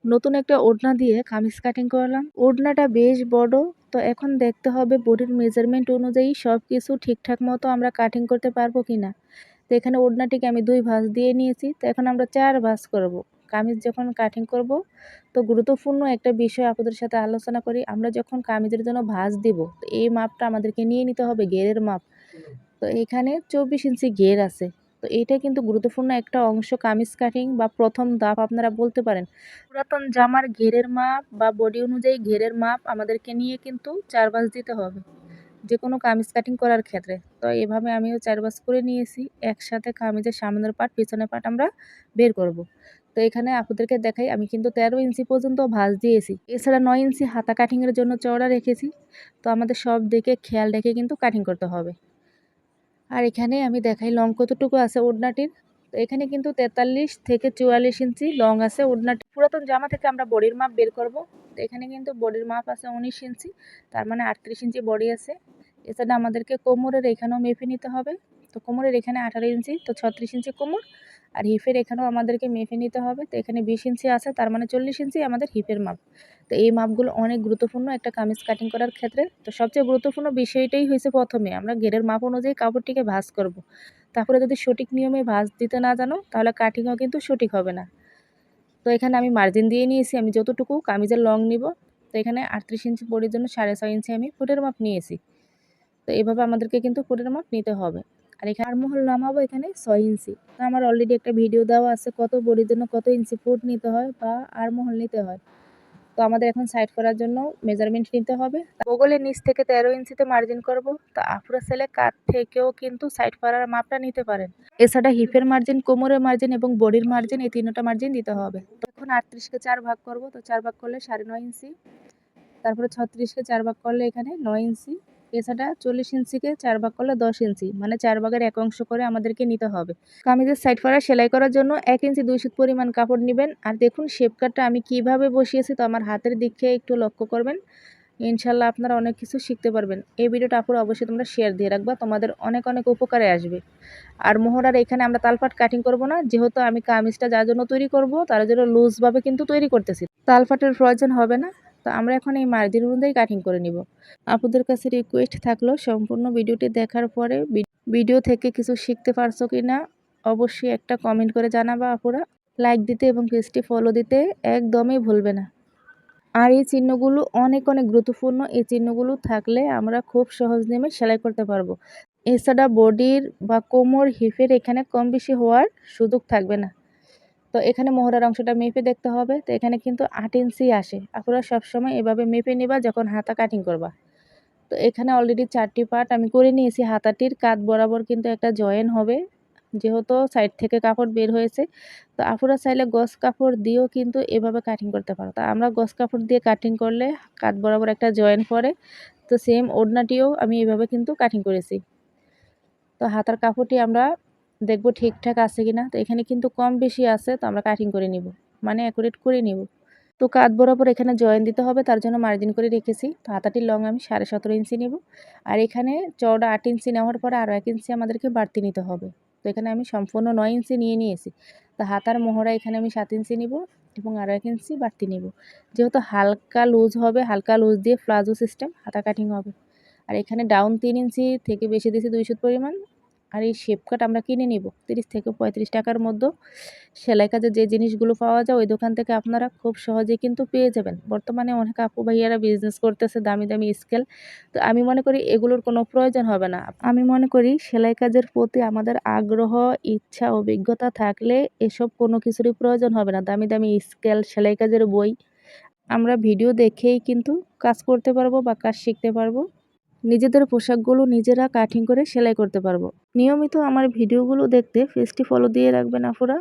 নতুন একটা ওড়না দিয়ে কামিজ কাটিং করলাম। ওড়নাটা বেশ বড়। তো এখন দেখতে হবে বডির মেজারমেন্ট অনুযায়ী সবকিছু ঠিকঠাক মতো আমরা কাটিং করতে পারবো কিনা। তো এখানে ওড়নাটিকে আমি 2 ভাঁজ দিয়ে নিয়েছি। তো এখন আমরা 4 ভাঁজ করব। কামিজ যখন কাটিং করব, তো গুরুত্বপূর্ণ একটা বিষয় আপনাদের সাথে আলোচনা করি। আমরা যখন কামিজের জন্য ভাঁজ দিব, তো এই মাপটা আমাদেরকে নিয়ে নিতে হবে ঘেরের মাপ। তো এখানে 24 ইঞ্চি ঘের আছে। তো এইটা কিন্তু গুরুত্বপূর্ণ একটা অংশ কামিজ কাটিং বা প্রথম ধাপ আপনারা বলতে পারেন। পুরাতন জামার ঘেরের মাপ বা বডি অনুযায়ী ঘেরের মাপ আমাদেরকে নিয়ে কিন্তু 4 ভাঁজ দিতে হবে যেকোনো কামিজ কাটিং করার ক্ষেত্রে। তো এভাবে আমিও 4 ভাঁজ করে নিয়েছি। একসাথে কামিজের সামনের পার্ট পিছনের পার্ট আমরা বের করব। তো এখানে আপনাদেরকে দেখাই আমি কিন্তু 13 ইঞ্চি পর্যন্ত ভাঁজ দিয়েছি। এছাড়া 9 ইঞ্চি হাতা কাটিংয়ের জন্য চওড়া রেখেছি। তো আমাদের সব দিকে খেয়াল রেখে কিন্তু কাটিং করতে হবে। আর এখানে আমি দেখাই লং কতটুকু আছে ওড়নাটির। তো এখানে কিন্তু 43 থেকে 44 ইঞ্চি লং আছে ওড়নাটি। পুরাতন জামা থেকে আমরা বডির মাপ বের করব। তো এখানে কিন্তু বডির মাপ আছে 19 ইঞ্চি, তার মানে 38 ইঞ্চি বডি আছে। এছাড়া আমাদেরকে কোমরের এখানেও মেপে নিতে হবে। তো কোমরের এখানে 18 ইঞ্চি, তো 36 ইঞ্চি কোমর। আর হিপের এখানেও আমাদেরকে মেপে নিতে হবে। তো এখানে 20 ইঞ্চি আছে, তার মানে 40 ইঞ্চি আমাদের হিপের মাপ। তো এই মাপগুলো অনেক গুরুত্বপূর্ণ একটা কামিজ কাটিং করার ক্ষেত্রে। তো সবচেয়ে গুরুত্বপূর্ণ বিষয়টাই হয়েছে প্রথমে আমরা ঘেরের মাপ অনুযায়ী কাপড়টিকে ভাঁজ করব। তারপরে যদি সঠিক নিয়মে ভাঁজ দিতে না জানো, তাহলে কাটিংও কিন্তু সঠিক হবে না। তো এখানে আমি মার্জিন দিয়ে নিয়েছি আমি যতটুকু কামিজের লং নিব। তো এখানে 38 ইঞ্চি বডির জন্য 6.5 ইঞ্চি আমি ফুটের মাপ নিয়েছি। তো এভাবে আমাদেরকে কিন্তু ফুটের মাপ নিতে হবে। আর এখানে আরমহল নামাবো এখানে 6 ইঞ্চি। তো আমার অলরেডি একটা ভিডিও দেওয়া আছে কত বডির জন্য কত ইঞ্চি ফুট নিতে হয় বা আরমহল নিতে হয়। তো আমাদের এখন সাইড করার জন্য মেজারমেন্ট নিতে হবে। বগলের নিচ থেকে 13 ইঞ্চিতে মার্জিন করব। তো আফরা সেলে কাট থেকেও কিন্তু সাইড করার মাপটা নিতে পারেন। এছাড়া হিপের মার্জিন, কোমরের মার্জিন এবং বডির মার্জিন এই তিনটা মার্জিন দিতে হবে। তো এখন 38কে 4 ভাগ করব। তো 4 ভাগ করলে 9.5 ইঞ্চি। তারপরে 36কে 4 ভাগ করলে এখানে 9 ইঞ্চি। এছাড়া 40 ইঞ্চিকে 4 ভাগ করলে 10 ইঞ্চি, মানে 4 ভাগের 1 অংশ করে আমাদেরকে নিতে হবে। কামিজের সাইড করা সেলাই করার জন্য 1 ইঞ্চি 2 সুত পরিমাণ কাপড় নেবেন। আর দেখুন শেপ কাটটা আমি কিভাবে বসিয়েছি, তো আমার হাতের দিকে একটু লক্ষ্য করবেন। ইনশাল্লাহ আপনারা অনেক কিছু শিখতে পারবেন। এই ভিডিওটা আপুরা অবশ্যই তোমরা শেয়ার দিয়ে রাখবা, তোমাদের অনেক অনেক উপকারে আসবে। আর মোহরার এখানে আমরা তালপাট কাটিং করব না, যেহেতু আমি কামিজটা যার জন্য তৈরি করব তার জন্য লুজভাবে কিন্তু তৈরি করতেছি, তালপাটের প্রয়োজন হবে না। তো আমরা এখন এই মার্জিন অনুযায়ী কাটিং করে নিব। আপুদের কাছে রিকোয়েস্ট থাকলো সম্পূর্ণ ভিডিওটি দেখার পরে ভিডিও থেকে কিছু শিখতে পারছো কিনা অবশ্যই একটা কমেন্ট করে জানাবা আপুরা। লাইক দিতে এবং পেজটি ফলো দিতে একদমই ভুলবে না। আর এই চিহ্নগুলো অনেক অনেক গুরুত্বপূর্ণ। এই চিহ্নগুলো থাকলে আমরা খুব সহজ নেমে সেলাই করতে পারবো। এছাড়া বডির বা কোমর হিপের এখানে কম বেশি হওয়ার সুযোগ থাকবে না। তো এখানে মোহরার অংশটা মেপে দেখতে হবে। তো এখানে কিন্তু 8 ইঞ্চি আসে। আপনারা সবসময় এভাবে মেপে নিবা যখন হাতা কাটিং করবা। তো এখানে অলরেডি 4টি পার্ট আমি করে নিয়েছি। হাতাটির কাঁধ বরাবর কিন্তু একটা জয়েন হবে, যেহেতু সাইড থেকে কাপড় বের হয়েছে। তো আপুরা চাইলে গজ কাপড় দিয়েও কিন্তু এভাবে কাটিং করতে পারো। তা আমরা গজ কাপড় দিয়ে কাটিং করলে কাঁধ বরাবর একটা জয়েন পড়ে। তো সেম ওড়নাটিও আমি এভাবে কিন্তু কাটিং করেছি। তো হাতার কাপড়টি আমরা দেখব ঠিকঠাক আছে কিনা। তো এখানে কিন্তু কম বেশি আছে, তো আমরা কাটিং করে নিব, মানে অ্যাকুরেট করে নিব। তো কাঁধ বরাবর এখানে জয়েন দিতে হবে, তার জন্য মার্জিন করে রেখেছি। তো হাতাটির লং আমি 17.5 ইঞ্চি নেব। আর এখানে চওড়া 8 ইঞ্চি নেওয়ার পরে আরও 1 ইঞ্চি আমাদেরকে বাড়তি নিতে হবে। তো এখানে আমি সম্পূর্ণ 9 ইঞ্চি নিয়ে নিয়েছি। তো হাতার মোহরা এখানে আমি 7 ইঞ্চি নিব এবং আরও 1 ইঞ্চি বাড়তি নিব। যেহেতু হালকা লুজ হবে, হালকা লুজ দিয়ে প্লাজো সিস্টেম হাতা কাটিং হবে। আর এখানে ডাউন 3 ইঞ্চি থেকে বেশি দিয়েছি 2 সুত পরিমাণ। আর এই শেপ কাট আমরা কিনে নিব 30 থেকে 35 টাকার মধ্যে। সেলাই কাজে যে জিনিসগুলো পাওয়া যায় ওই দোকান থেকে আপনারা খুব সহজেই কিন্তু পেয়ে যাবেন। বর্তমানে অনেক আপু ভাইয়ারা বিজনেস করতেছে দামি দামি স্কেল। তো আমি মনে করি এগুলোর কোনো প্রয়োজন হবে না। আমি মনে করি সেলাই কাজের প্রতি আমাদের আগ্রহ, ইচ্ছা, অভিজ্ঞতা থাকলে এসব কোনো কিছুরই প্রয়োজন হবে না। দামি দামি স্কেল, সেলাই কাজের বই আমরা ভিডিও দেখেই কিন্তু কাজ করতে পারবো বা কাজ শিখতে পারবো। নিজেদের পোশাকগুলো নিজেরা কাটিং করে সেলাই করতে পারবো। নিয়মিত আমার ভিডিওগুলো দেখতে পেজটি ফলো দিয়ে রাখবেন আপুরা।